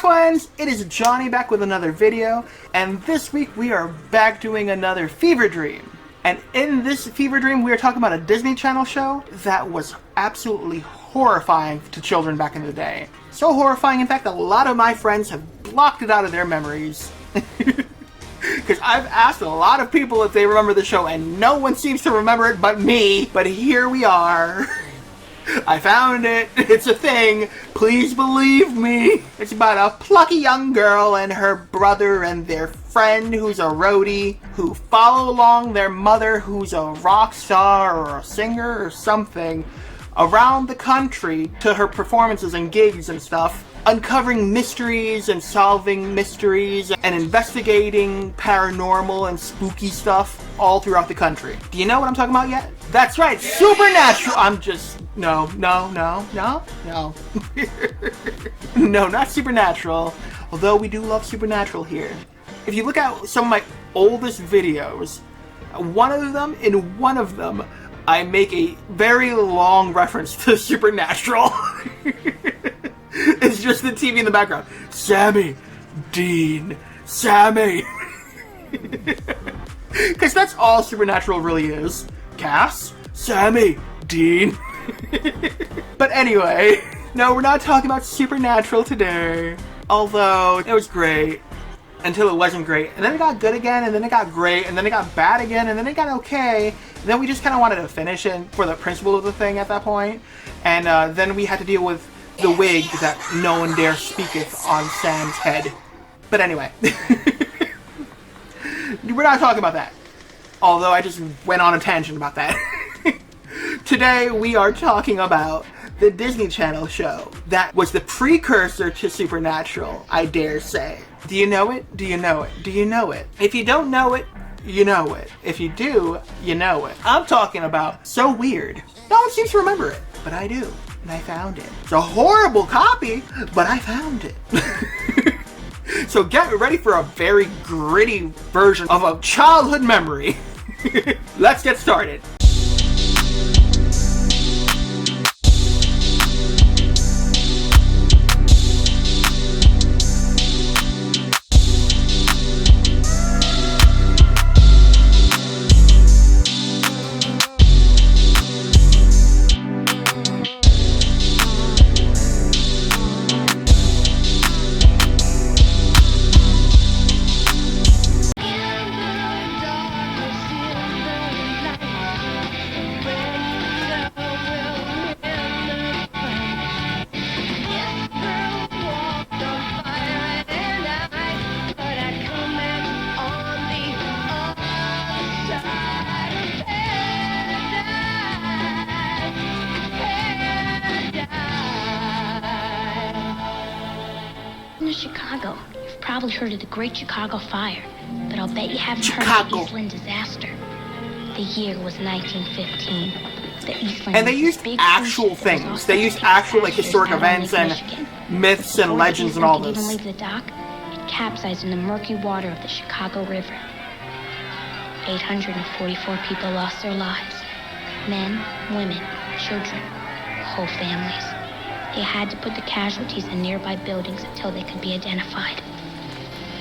twins, it is Johnny back with another video, and this week we are back doing another fever dream. And in this fever dream we are talking about a Disney Channel show that was absolutely horrifying to children back in the day. So horrifying, in fact, a lot of my friends have blocked it out of their memories. Because I've asked a lot of people if they remember the show and no one seems to remember it but me. But here we are. I found it. It's a thing. Please believe me. It's about a plucky young girl and her brother and their friend who's a roadie who follow along their mother who's a rock star or a singer or something around the country to her performances and gigs and stuff, uncovering mysteries and solving mysteries and investigating paranormal and spooky stuff all throughout the country. Do you know what I'm talking about yet? That's right, Supernatural! No. No, not Supernatural. Although we do love Supernatural here. If you look at some of my oldest videos, in one of them, I make a very long reference to Supernatural. It's just the TV in the background. Sammy, Dean, Sammy. Because that's all Supernatural really is. Cass, Sammy, Dean. But anyway, no, we're not talking about Supernatural today. Although, it was great. Until it wasn't great. And then it got good again, and then it got great, and then it got bad again, and then it got okay. And then we just kind of wanted to finish it for the principle of the thing at that point. And then we had to deal with the wig that no one dare speaketh on Sam's head. But anyway. We're not talking about that. Although I just went on a tangent about that. Today we are talking about the Disney Channel show that was the precursor to Supernatural, I dare say. Do you know it? Do you know it? Do you know it? If you don't know it, you know it. If you do, you know it. I'm talking about So Weird. No one seems to remember it, but I do. And I found it. It's a horrible copy, but I found it. So get ready for a very gritty version of a childhood memory. Let's get started. Chicago. You've probably heard of the Great Chicago Fire, but I'll bet you haven't heard of the Eastland disaster. The year was 1915. The Eastland and they used actual things. They used actual historic events and myths and legends and all this. Even leave the dock, it capsized in the murky water of the Chicago River. 844 people lost their lives. Men, women, children, whole families. They had to put the casualties in nearby buildings until they could be identified.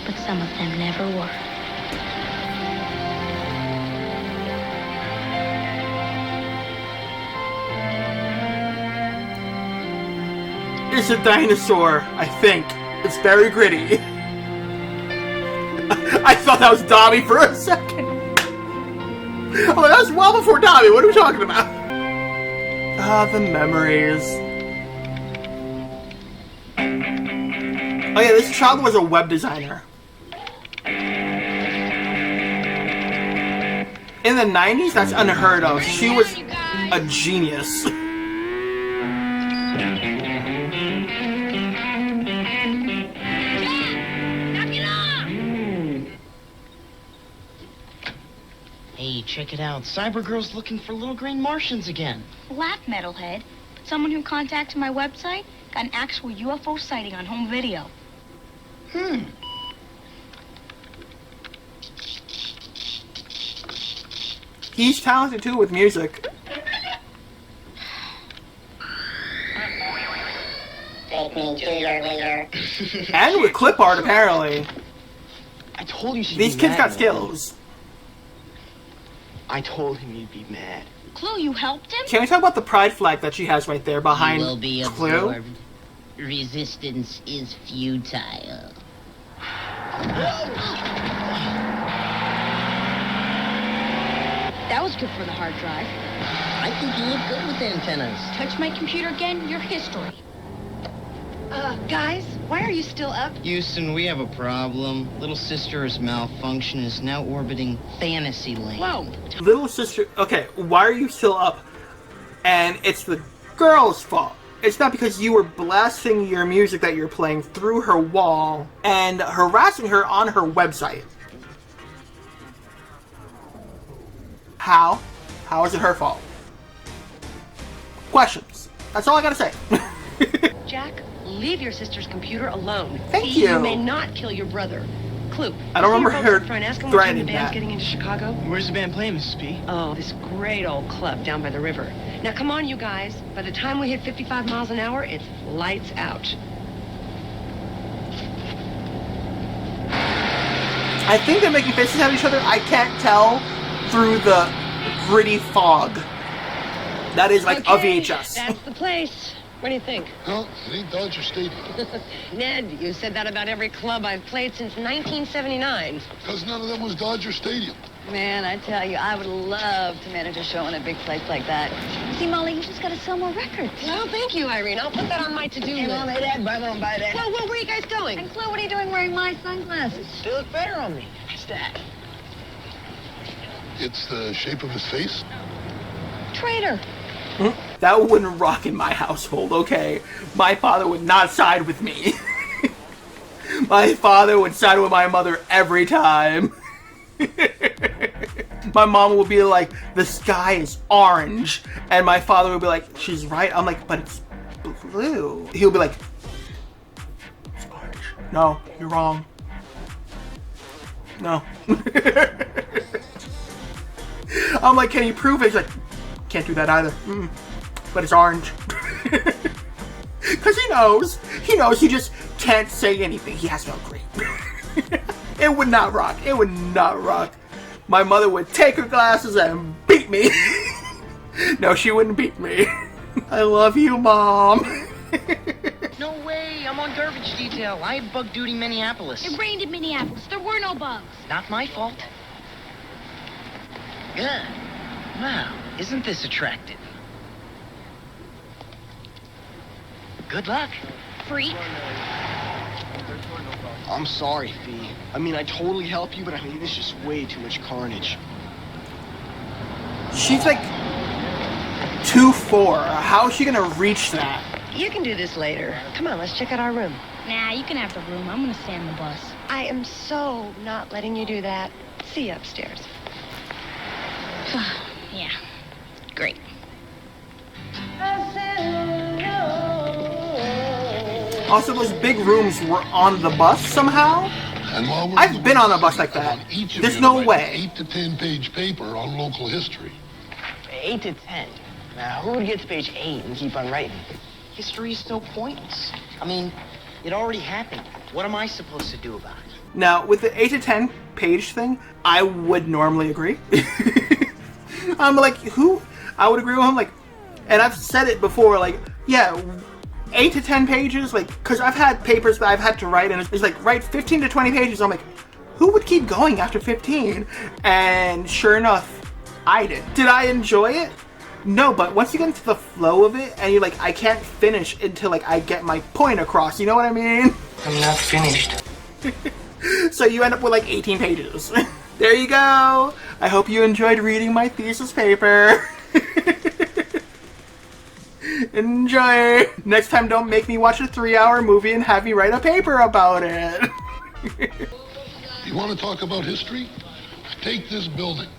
But some of them never were. It's a dinosaur, I think. It's very gritty. I thought that was Dobby for a second. Oh, that was well before Dobby. What are we talking about? Ah, the memories. Oh yeah, this child was a web designer. In the 90s, that's unheard of. She was a genius. Hey, check it out. Cybergirl's looking for little green Martians again. Laugh, metalhead. But someone who contacted my website got an actual UFO sighting on home video. He's talented too with music. They take me to your leader. And with clip art, apparently. I told you she'd These be kids mad, got man. skills. I told him you'd be mad. Clue, you helped him? Can we talk about the pride flag that she has right there behind You will be Clue? absorbed. Resistance is futile. That was good for the hard drive. I think you look good with antennas. Touch my computer again, you're history. Guys, why are you still up? Houston, we have a problem. Little sister is malfunctioning, is now orbiting fantasy land. Whoa. Little sister, okay, why are you still up? And it's the girl's fault. It's not because you were blasting your music that you're playing through her wall and harassing her on her website. How? How is it her fault? Questions. That's all I gotta say. Jack, leave your sister's computer alone. Thank See, you. You may not kill your brother. Clue. I don't see remember your folks her up front. Ask them what time the threatening band's that. getting into Chicago. Where's the band playing, Mrs. P? Oh, this great old club down by the river. Now, come on, you guys. By the time we hit 55 miles an hour, it's lights out. I think they're making faces at each other. I can't tell through the gritty fog. That is like a Okay, VHS. That's the place. What do you think? No, it ain't Dodger Stadium. Ned, you said that about every club I've played since 1979. Because none of them was Dodger Stadium. Man, I tell you, I would love to manage a show in a big place like that. See, Molly, you just gotta sell more records. Well, thank you, Irene. I'll put that on my to-do list. Mom, that, brother, buy that. Well, where are you guys going? And Chloe, what are you doing wearing my sunglasses? They look better on me. What's that? It's the shape of his face. Traitor. That wouldn't rock in my household, okay? My father would not side with me. My father would side with my mother every time. My mom would be like, the sky is orange. And my father would be like, she's right. I'm like, but it's blue. He'll be like, it's orange. No, you're wrong. No. I'm like, can you prove it? He's like, can't do that either. But it's orange. Because he knows. He just can't say anything. He has to agree. It would not rock. It would not rock. My mother would take her glasses and beat me. No, she wouldn't beat me. I love you, Mom. No way, I'm on garbage detail. I had bug duty Minneapolis. It rained in Minneapolis. There were no bugs. Not my fault. Yeah. Wow, isn't this attractive? Good luck. Freak. I'm sorry, Fee. I mean, I totally help you, but I mean, this is way too much carnage. She's like 2'4". How is she gonna reach that? You can do this later. Come on, let's check out our room. Nah, you can have the room. I'm gonna stay on the bus. I am so not letting you do that. See you upstairs. Yeah. Great. Also, those big rooms were on the bus somehow? And while we're I've been on a bus like I that. want each of There's you no to write way. an 8 to 10 page paper on local history. 8 to 10. Now, who would get to page 8 and keep on writing? History is so pointless. I mean, it already happened. What am I supposed to do about it? Now, with the 8 to 10 page thing, I would normally agree. I'm like, who? I would agree with him, like, and I've said it before, like, yeah, 8 to 10 pages, like, because I've had papers that I've had to write, and it's like, write 15 to 20 pages. I'm like, who would keep going after 15? And sure enough, I did. Did I enjoy it? No, but once you get into the flow of it, and you're like, I can't finish until, like, I get my point across, you know what I mean? I'm not finished. So you end up with like 18 pages. There you go. I hope you enjoyed reading my thesis paper. Enjoy. Next time, don't make me watch a 3-hour movie and have me write a paper about it. You want to talk about history? Take this building.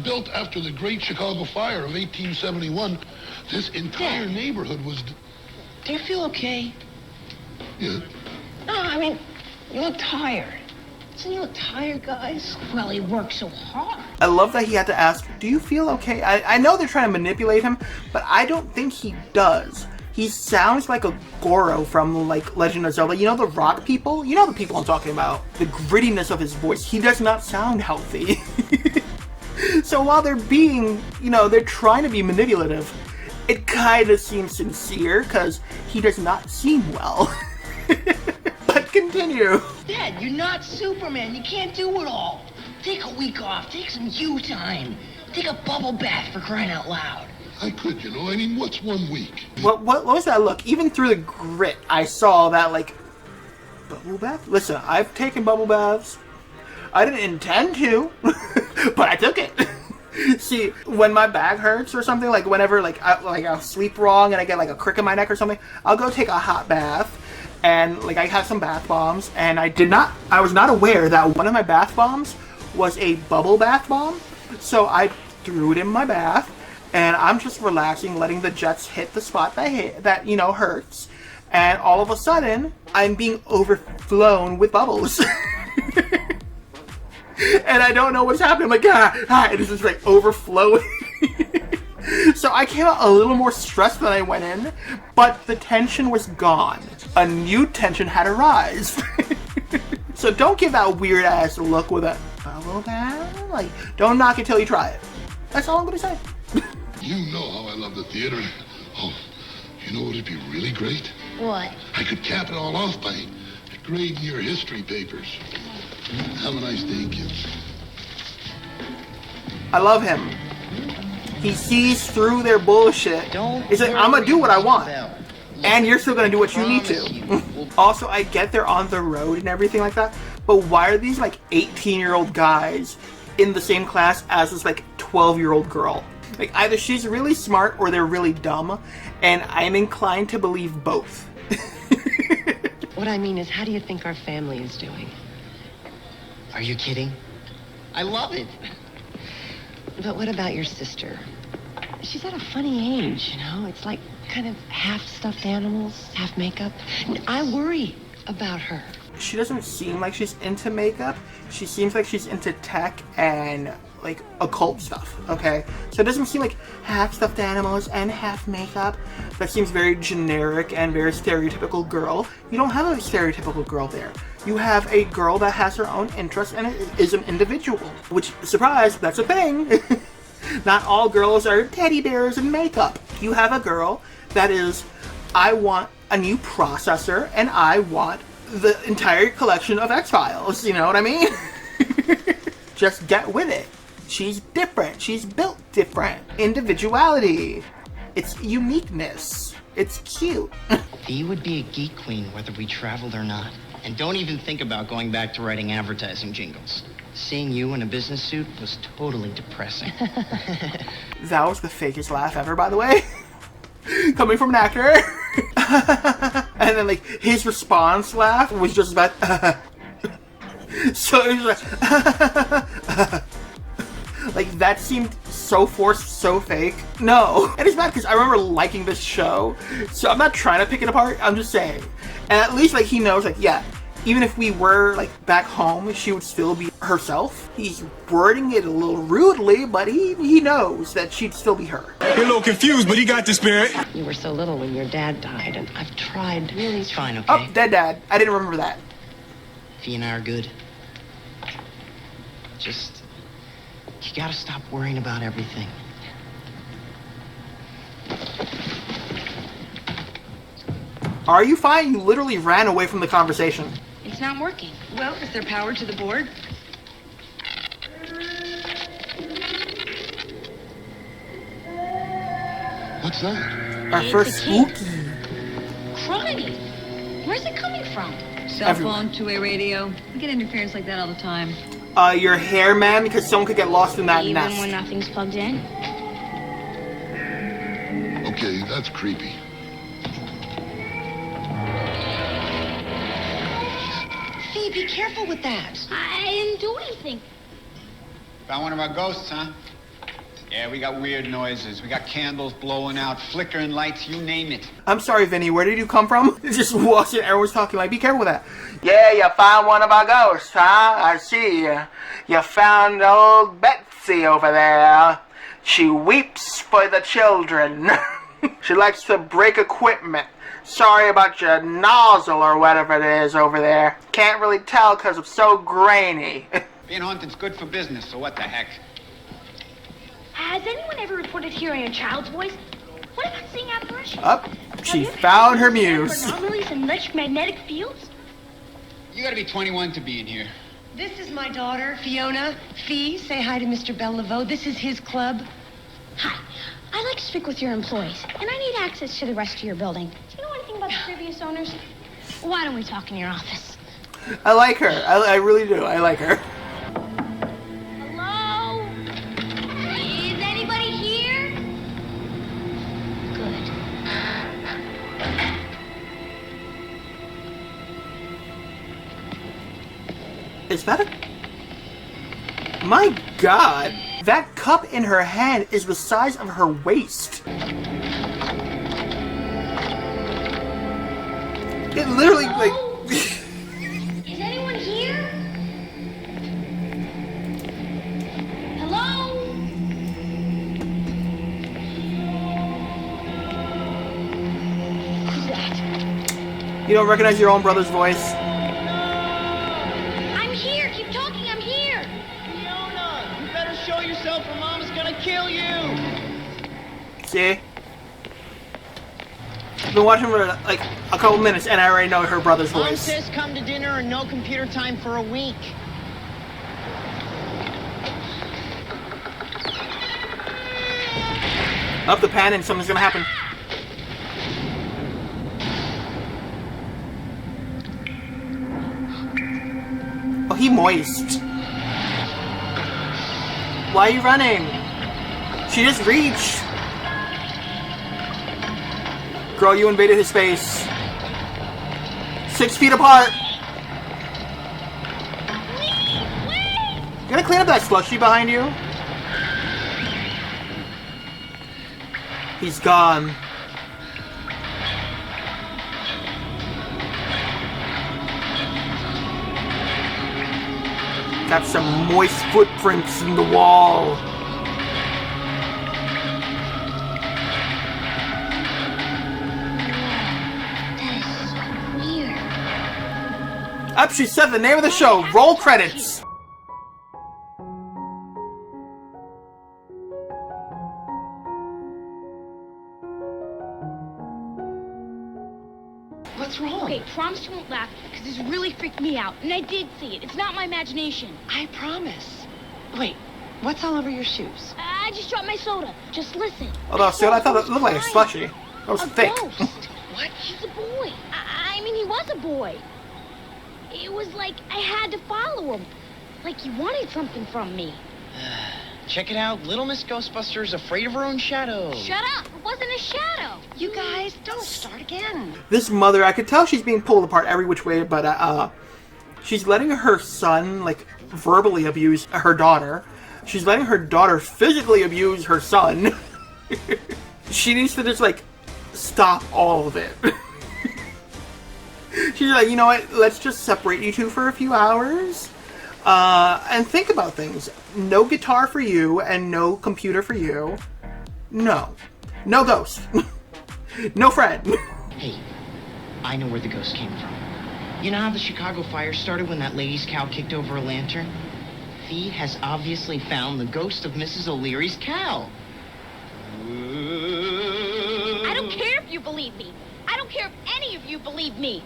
Built after the Great Chicago Fire of 1871, this entire neighborhood was... Do you feel okay? Yeah. No, I mean, you look tired. Doesn't he look tired, guys? Well, he worked so hard. I love that he had to ask, do you feel okay? I know they're trying to manipulate him, but I don't think he does. He sounds like a Goro from, like, Legend of Zelda. You know the rock people? You know the people I'm talking about. The grittiness of his voice. He does not sound healthy. So while they're being, you know, they're trying to be manipulative, it kind of seems sincere, because he does not seem well. But continue. Dad, you're not Superman. You can't do it all. Take a week off. Take some you time. Take a bubble bath, for crying out loud. I could, you know. I mean, what's 1 week? What was that look? Even through the grit, I saw that, like, bubble bath? Listen, I've taken bubble baths. I didn't intend to, but I took it. See, when my back hurts or something, like whenever I'll sleep wrong and I get like a crick in my neck or something, I'll go take a hot bath, and like I have some bath bombs, and I was not aware that one of my bath bombs was a bubble bath bomb, so I threw it in my bath, and I'm just relaxing, letting the jets hit the spot that you know hurts, and all of a sudden I'm being overflown with bubbles. And I don't know what's happening. I'm like, and it's just like overflowing. So I came out a little more stressed than I went in, but the tension was gone. A new tension had arisen. So don't give that weird ass look with a bubble bath. Like, don't knock it till you try it. That's all I'm gonna say. You know how I love the theater. Oh, you know what would be really great? What? I could cap it all off by grading your history papers. Have a nice day, kids. I love him. He sees through their bullshit. He's like, I'm gonna do what I want. And you're still gonna do what you need to. Also, I get they're on the road and everything like that, but why are these like 18-year-old guys in the same class as this like 12-year-old girl? Like, either she's really smart or they're really dumb, and I'm inclined to believe both. What I mean is, how do you think our family is doing? Are you kidding? I love it. But what about your sister? She's at a funny age, you know? It's like kind of half stuffed animals, half makeup. I worry about her. She doesn't seem like she's into makeup. She seems like she's into tech and like occult stuff, okay? So it doesn't seem like half stuffed animals and half makeup. That seems very generic and very stereotypical girl. You don't have a stereotypical girl there. You have a girl that has her own interests and is an individual. Which, surprise, that's a thing. Not all girls are teddy bears and makeup. You have a girl that is, I want a new processor and I want the entire collection of X-Files. You know what I mean? Just get with it. She's different. She's built different. Individuality. It's uniqueness. It's cute. Fee would be a geek queen whether we traveled or not. And don't even think about going back to writing advertising jingles. Seeing you in a business suit was totally depressing. That was the fakest laugh ever, by the way. Coming from an actor. And then, like, his response laugh was just about... So it was like... Like, that seemed so forced, so fake. No. And it's bad because I remember liking this show, so I'm not trying to pick it apart, I'm just saying. And at least, like, he knows, like, yeah, even if we were, like, back home, she would still be herself. He's wording it a little rudely, but he knows that she'd still be her. You're a little confused, but he got the spirit. You were so little when your dad died, and I've tried really... It's fine, okay? Oh, dead dad. I didn't remember that. Fee and I are good. Just... you gotta stop worrying about everything. Are you fine? You literally ran away from the conversation. It's not working. Well, is there power to the board? What's that? Our It's first a kid. spooky. Crying. Where's it coming from? Cell phone, two-way radio. We get interference like that all the time. Your hair, man, because someone could get lost in that Even nest. when nothing's plugged in? Okay, that's creepy. Fee, be careful with that. I didn't do anything. Found one of our ghosts, huh? Yeah, we got weird noises. We got candles blowing out, flickering lights, you name it. I'm sorry, Vinny, where did you come from? It just walks in, everyone's talking like, be careful with that. Yeah, you found one of our ghosts, huh? I see. You found old Betsy over there. She weeps for the children. She likes to break equipment. Sorry about your nozzle or whatever it is over there. Can't really tell because it's so grainy. Being haunted's good for business, so what the heck? Has anyone ever reported hearing a child's voice? What about seeing apparitions? Up, she found her muse. Anomalies and electromagnetic fields? You gotta be 21 to be in here. This is my daughter, Fiona. Fee, say hi to Mr. Bel-Air. This is his club. Hi. I'd like to speak with your employees, and I need access to the rest of your building. Do you know anything about the previous owners? Why don't we talk in your office? I like her. I really do. I like her. Hello? Is anybody here? Good. Is that a... My God. That cup in her hand is the size of her waist. It literally, like... Is anyone here? Hello? Who's that? You don't recognize your own brother's voice? I'm here. Keep talking. I'm here. Fiona, you better show yourself or Mama's gonna kill you. See? I've been watching for like a couple minutes and I already know her brother's Mom voice. says come to dinner and no computer time for a week. Up the pan and something's gonna happen. Oh, he moist. Why are you running? She just reached. Girl, you invaded his space. 6 feet apart. You gonna clean up that slushy behind you? He's gone. Got some moist footprints in the wall. Up, she said the name of the show. Roll credits. What's wrong? Okay, promise you won't laugh, because this really freaked me out. And I did see it. It's not my imagination. I promise. Wait, what's all over your shoes? I just dropped my soda. Just listen. Although, see what I thought it looked like a slushy. That was A thick. ghost. What? He's a boy. I mean, he was a boy. It was like I had to follow him. Like he wanted something from me. Check it out. Little Miss Ghostbuster's afraid of her own shadow. Shut up. It wasn't a shadow. You guys, don't start again. This mother, I could tell she's being pulled apart every which way, but she's letting her son, like, verbally abuse her daughter. She's letting her daughter physically abuse her son. She needs to just, like, stop all of it. She's like, you know what, let's just separate you two for a few hours. And think about things. No guitar for you and no computer for you. No. No ghost. No friend. Hey, I know where the ghost came from. You know how the Chicago fire started when that lady's cow kicked over a lantern? Fee has obviously found the ghost of Mrs. O'Leary's cow. I don't care if you believe me. I don't care if any of you believe me.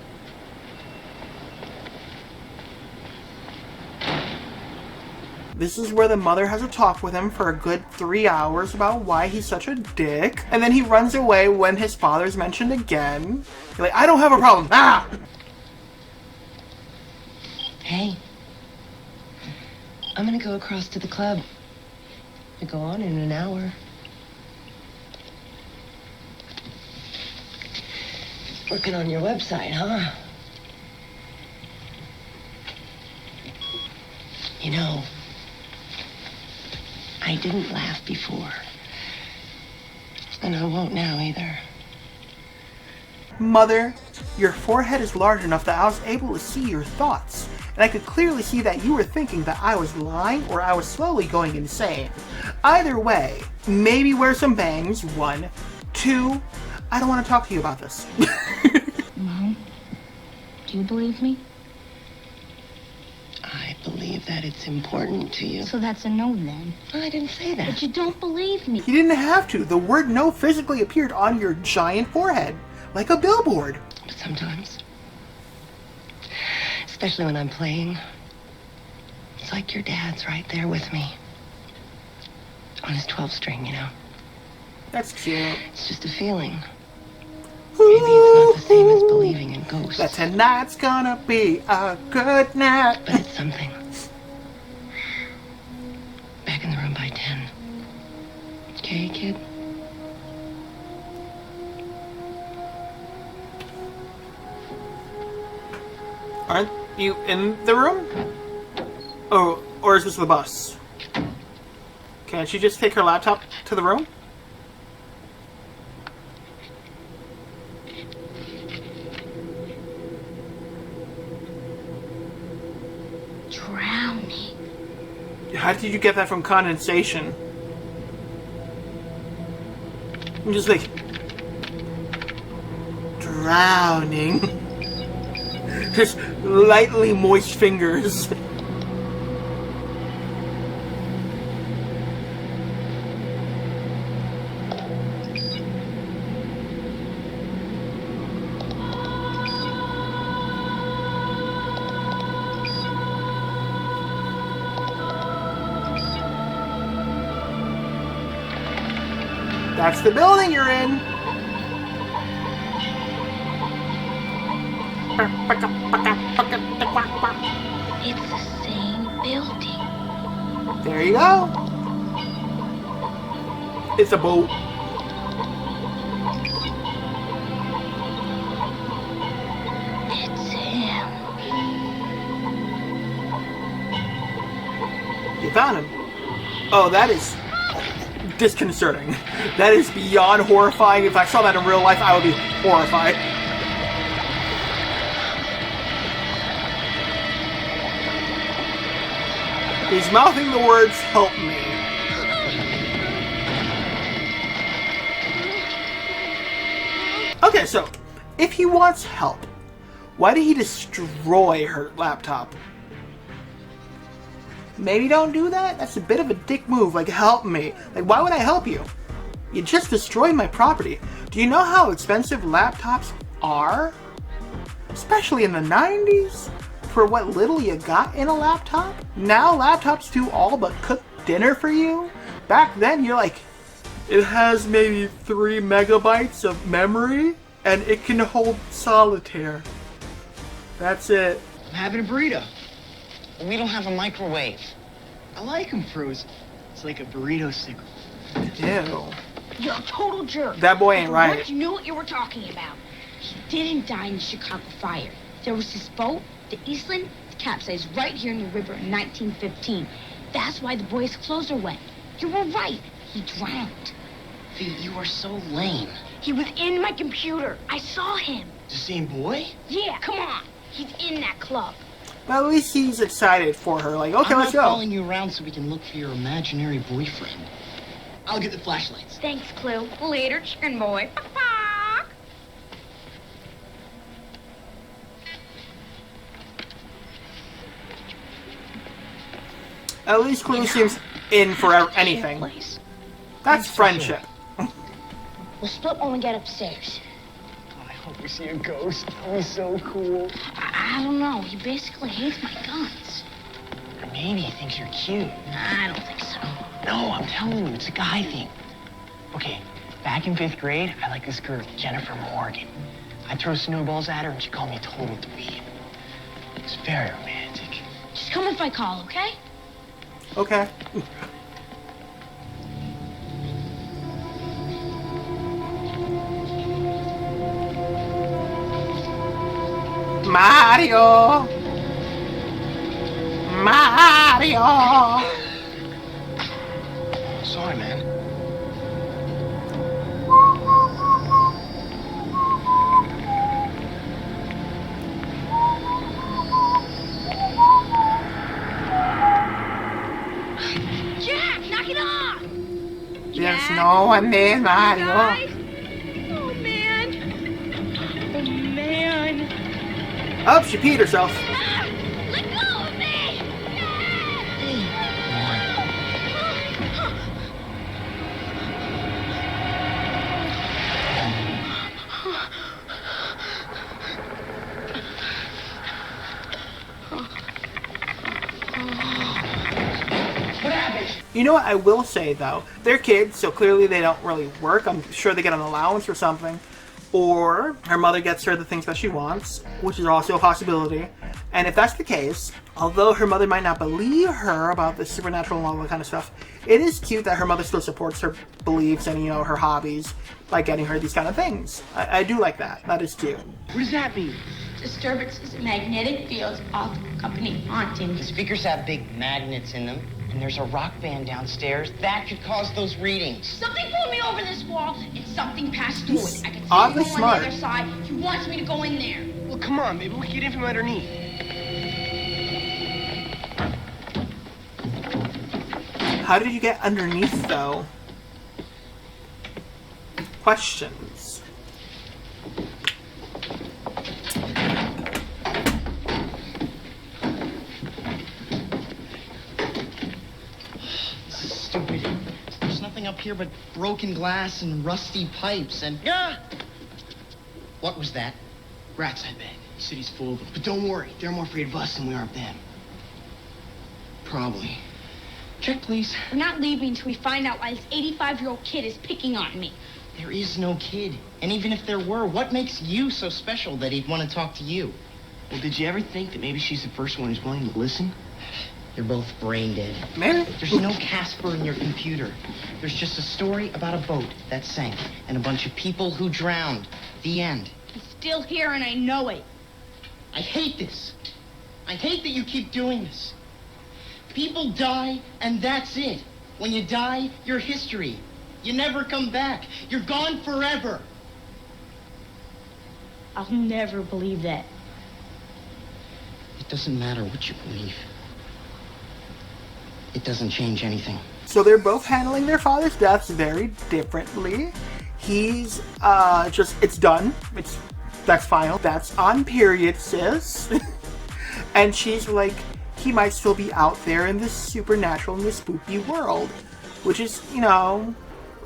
This is where the mother has a talk with him for a good 3 hours about why he's such a dick. And then he runs away when his father's mentioned again. He's like, I don't have a problem. Ah! Hey, I'm gonna go across to the club. I go on in an hour. Working on your website, huh? You know, I didn't laugh before. And I won't now either. Mother, your forehead is large enough that I was able to see your thoughts. And I could clearly see that you were thinking that I was lying or I was slowly going insane. Either way, maybe wear some bangs, 1. 2, I don't want to talk to you about this. Mom, do you believe me? I believe that it's important to you. So that's a no then. I didn't say that. But you don't believe me. You didn't have to. The word no physically appeared on your giant forehead, like a billboard. But sometimes, especially when I'm playing, it's like your dad's right there with me. On his 12 string, you know. That's cute. It's just a feeling. Maybe it's not the same as believing in ghosts. That tonight's gonna be a good night. But it's something. Back in the room by 10. Okay, kid? Aren't you in the room? Oh, or is this the bus? Can't she just take her laptop to the room? Drowning. How did you get that from condensation? I'm just like... drowning. Just lightly moist fingers. That's the building you're in. It's the same building. There you go. It's a boat. It's him. You found him. Oh, that is disconcerting. That is beyond horrifying. If I saw that in real life, I would be horrified. He's mouthing the words, "Help me." Okay, so, if he wants help, why did he destroy her laptop? Maybe don't do that? That's a bit of a dick move, like, help me. Like, why would I help you? You just destroyed my property. Do you know how expensive laptops are? Especially in the 90s? For what little you got in a laptop? Now laptops do all but cook dinner for you? Back then, you're like, it has maybe 3 megabytes of memory, and it can hold solitaire. That's it. I'm having a burrito. We don't have a microwave. I like them frozen. It's like a burrito sickle. Ew. You're a total jerk. That boy ain't For right. once you knew what you were talking about. He didn't die in the Chicago fire. There was this boat, the Eastland, capsized right here in the river in 1915. That's why the boy's clothes are wet. You were right. He drowned. Fee, you are so lame. He was in my computer. I saw him. The same boy? Yeah, come on. He's in that club. But at least he's excited for her. Like, okay, I'm let's not go. following you around so we can look for your imaginary boyfriend. I'll get the flashlights. Thanks, Clue. Later, chicken boy. At least Clue seems in for anything. Place. That's friendship. We'll split when we get upstairs. Oh, I hope we see a ghost. That'd be so cool. I don't know. He basically hates my guns. Or maybe he thinks you're cute. I don't think so. No, I'm telling you, it's a guy thing. Okay, back in 5th grade, I liked this girl, Jennifer Morgan. I'd throw snowballs at her and she'd call me a total dweeb. It was very romantic. Just come if I call, okay? Okay. Mario! Mario! Sorry, man. Jack, knock it off! There's no one there, Mario. Guys, Oh, she peed herself. Ah! Let go of me! What happened? You know what I will say, though? They're kids, so clearly they don't really work. I'm sure they get an allowance or something. Or her mother gets her the things that she wants, which is also a possibility. And if that's the case, although her mother might not believe her about the supernatural and all that kind of stuff, it is cute that her mother still supports her beliefs and, you know, her hobbies by getting her these kind of things. I do like that. That is cute. What does that mean? Disturbances in magnetic fields often accompany hauntings. The speakers have big magnets in them, and there's a rock band downstairs. That could cause those readings. Something pulled me over this wall, and something passed through it. I can see Oddly him go smart. on the other side. He wants me to go in there. Well, come on, maybe we can get in from underneath. How did you get underneath, though? Questions. This is stupid. There's nothing up here but broken glass and rusty pipes and... Ah! What was that? Rats, I bet. The city's full of them. But don't worry, they're more afraid of us than we are of them. Probably. Check, please. We're not leaving until we find out why this 85-year-old kid is picking on me. There is no kid. And even if there were, what makes you so special that he'd want to talk to you? Well, did you ever think that maybe she's the first one who's willing to listen? You're both brain dead. Maybe. There's no Casper in your computer. There's just a story about a boat that sank and a bunch of people who drowned. The end. He's still here, and I know it. I hate this. I hate that you keep doing this. People die, and that's it. When you die, you're history. You never come back. You're gone forever. I'll never believe that. It doesn't matter what you believe. It doesn't change anything. So they're both handling their father's deaths very differently. He's just, it's done. That's final. That's on period, sis. And she's like, he might still be out there in this supernatural and this spooky world, which is, you know,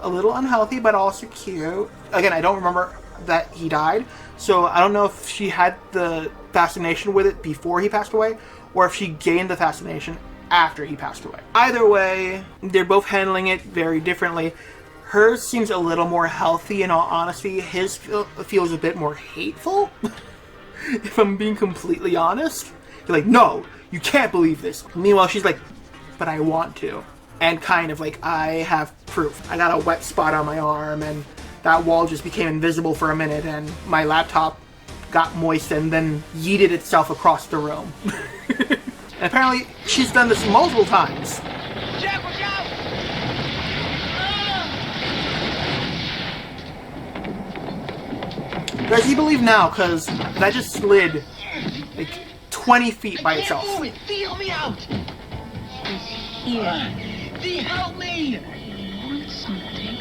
a little unhealthy, but also cute. Again, I don't remember that he died, so I don't know if she had the fascination with it before he passed away, or if she gained the fascination after he passed away. Either way, they're both handling it very differently. Hers seems a little more healthy, in all honesty. His feels a bit more hateful, if I'm being completely honest. You're like, no, you can't believe this. Meanwhile, she's like, but I want to. And kind of like, I have proof. I got a wet spot on my arm, and that wall just became invisible for a minute, and my laptop got moist and then yeeted itself across the room. And apparently, she's done this multiple times. Jack, watch out! Does he believe now? Because that just slid like 20 feet by itself. Can't move it! Dee, help me out! Here. Dee, help me! I want something.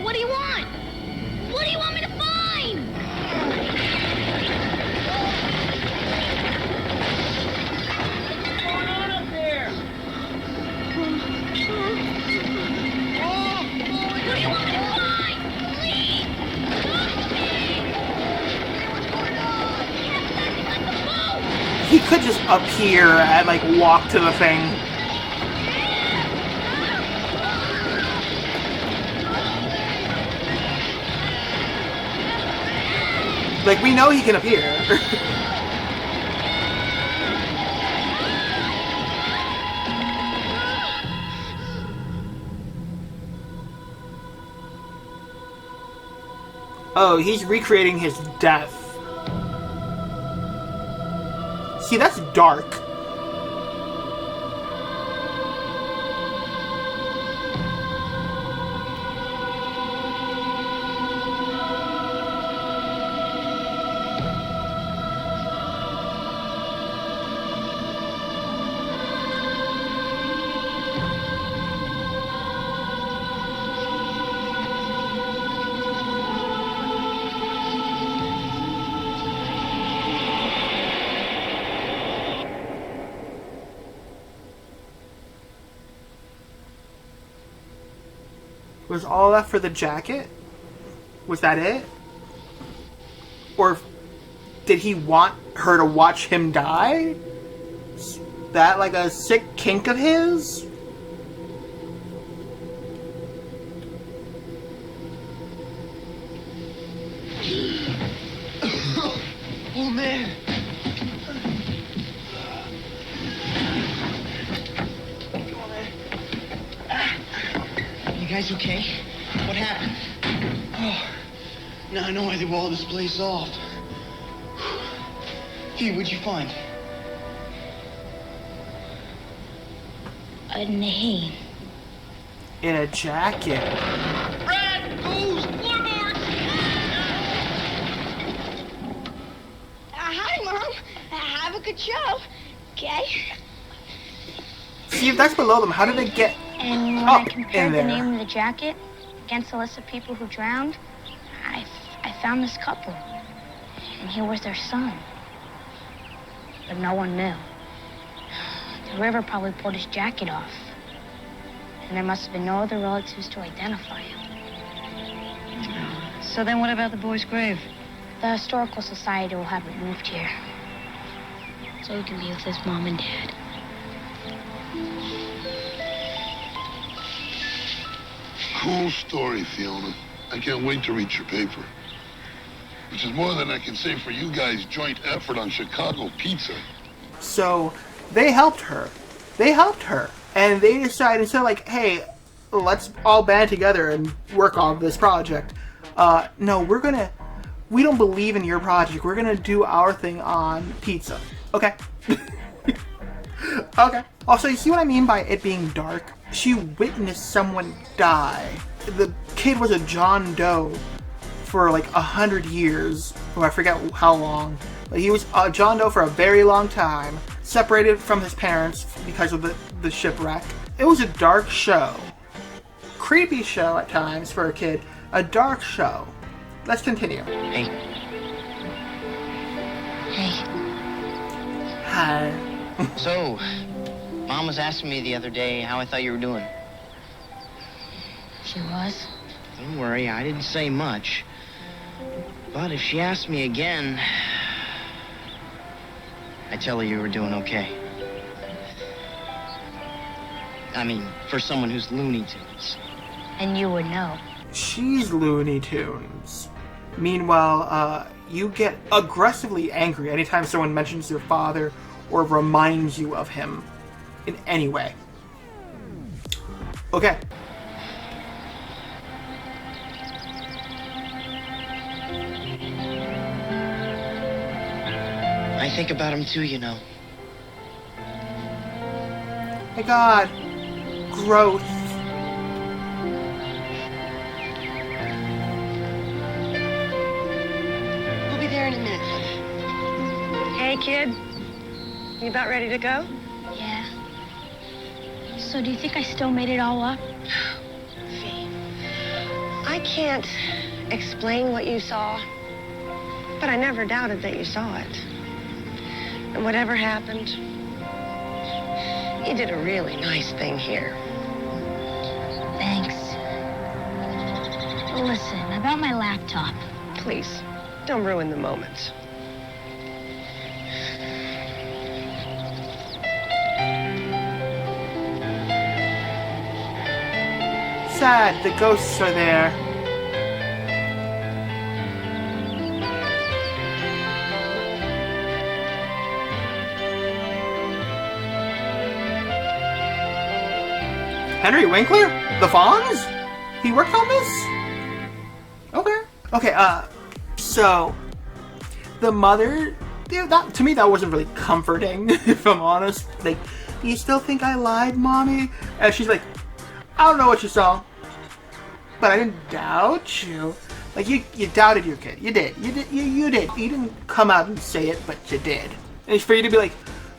What do you want? What do you want me to find? What's going on up there? What do you want me to find? Please! Talk to me! What's going on? We have nothing like the boat! He could just appear and like walk to the thing. Like, we know he can appear. Oh, he's recreating his death. See, that's dark. was all that for the jacket? Was that it? Or did he want her to watch him die? Is that like a sick kink of his? Oh, man. Come on, man. You guys okay? What happened? Oh, now I know why they walled this place off. Hey, what'd you find? A name. In a jacket. Brad, goes, floorboards! Hi, Mom. Have a good show. Okay? See, if that's below them, how did they get And when up I compared in the there? name of the jacket against the list of people who drowned, I found this couple. And he was their son. But no one knew. The river probably pulled his jacket off. And there must have been no other relatives to identify him. So then what about the boy's grave? The Historical Society will have it moved here. So he can be with his mom and dad. Cool story, Fiona. I can't wait to read your paper. Which is more than I can say for you guys' joint effort on Chicago pizza. So they helped her. And they decided, instead of like, hey, let's all band together and work on this project. No, we don't believe in your project. We're gonna do our thing on pizza. Okay. Okay. Also, you see what I mean by it being dark? She witnessed someone die. The kid was a John Doe for like 100 years. Oh, I forget how long. But he was a John Doe for a very long time. Separated from his parents because of the shipwreck. It was a dark show. Creepy show at times for a kid. A dark show. Let's continue. Hey, Hey, Hi. so, Mom was asking me the other day how I thought you were doing. she was. Don't worry, I didn't say much. But if she asked me again, I tell her you were doing okay. I mean, for someone who's Looney Tunes. And you would know. She's Looney Tunes. Meanwhile, you get aggressively angry anytime someone mentions your father or reminds you of him in any way. Okay. I think about him too, you know. My God. Growth. We'll be there in a minute, honey. Hey, kid. You about ready to go? Yeah. So do you think I still made it all up? Fee, I can't explain what you saw, but I never doubted that you saw it. And whatever happened, you did a really nice thing here. Thanks. Listen, about my laptop. Please, don't ruin the moment. Sad, the ghosts are there. Henry Winkler? The Fonz? He worked on this? Okay. Okay, so the mother, that, to me that wasn't really comforting, if I'm honest. Like, do you still think I lied, Mommy? And she's like, I don't know what you saw, but I didn't doubt you. Like, you doubted your kid. You did. You did. You did. You didn't come out and say it, but you did. And for you to be like,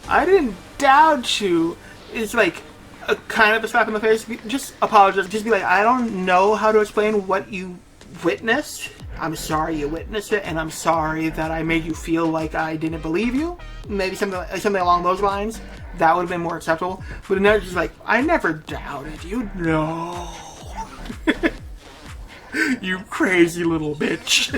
I didn't doubt you, it's like a kind of a slap in the face. Just apologize. Just be like, I don't know how to explain what you witnessed. I'm sorry you witnessed it, and I'm sorry that I made you feel like I didn't believe you. Maybe something along those lines. That would have been more acceptable. But now it's just like, I never doubted you. No. You crazy little bitch.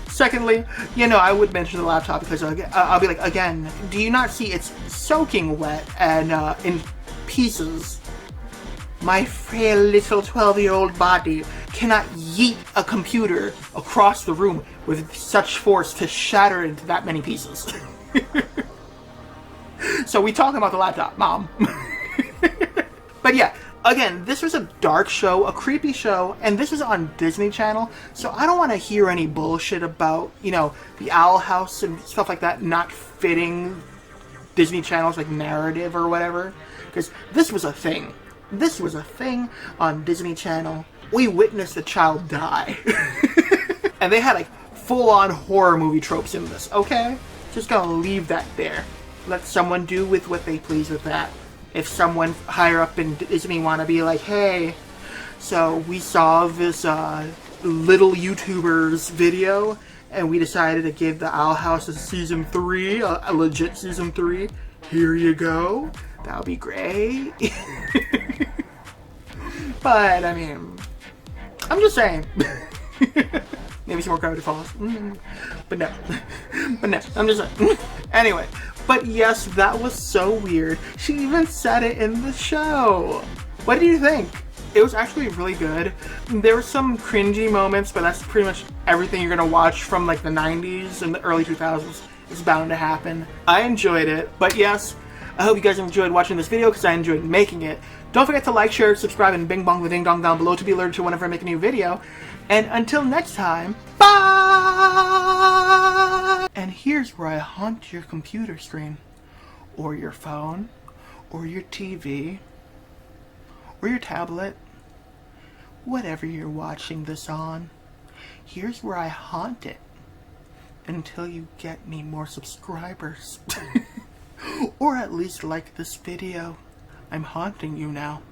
Secondly, you know, I would mention the laptop because I'll be like, again, do you not see it's soaking wet and in pieces? My frail little 12-year-old body cannot yeet a computer across the room with such force to shatter into that many pieces. So we talking about the laptop, Mom. But yeah, again, this was a dark show, a creepy show, and this was on Disney Channel, so I don't want to hear any bullshit about, you know, the Owl House and stuff like that not fitting Disney Channel's, like, narrative or whatever, because this was a thing. This was a thing on Disney Channel. We witnessed a child die. And they had, like, full-on horror movie tropes in this, okay? Just gonna leave that there. Let someone do with what they please with that. If someone higher up in Disney want to be like, hey, so we saw this little YouTuber's video, and we decided to give the Owl House a season 3, a legit season 3. Here you go. That would be great. But, I mean, I'm just saying. Maybe some more Gravity Falls. But no. But no, I'm just saying. Anyway, but yes, that was so weird. She even said it in the show. What did you think? It was actually really good. There were some cringy moments, but that's pretty much everything you're gonna watch from like the 90s and the early 2000s. It's bound to happen. I enjoyed it, but yes, I hope you guys enjoyed watching this video because I enjoyed making it. Don't forget to like, share, subscribe, and bing bong the ding dong down below to be alerted to whenever I make a new video. And until next time, bye! And here's where I haunt your computer screen, or your phone, or your TV, or your tablet, whatever you're watching this on. Here's where I haunt it until you get me more subscribers. Or at least like this video. I'm haunting you now.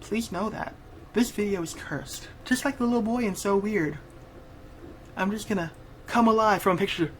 Please know that. This video is cursed. Just like the little boy in So Weird. I'm just gonna come alive from a picture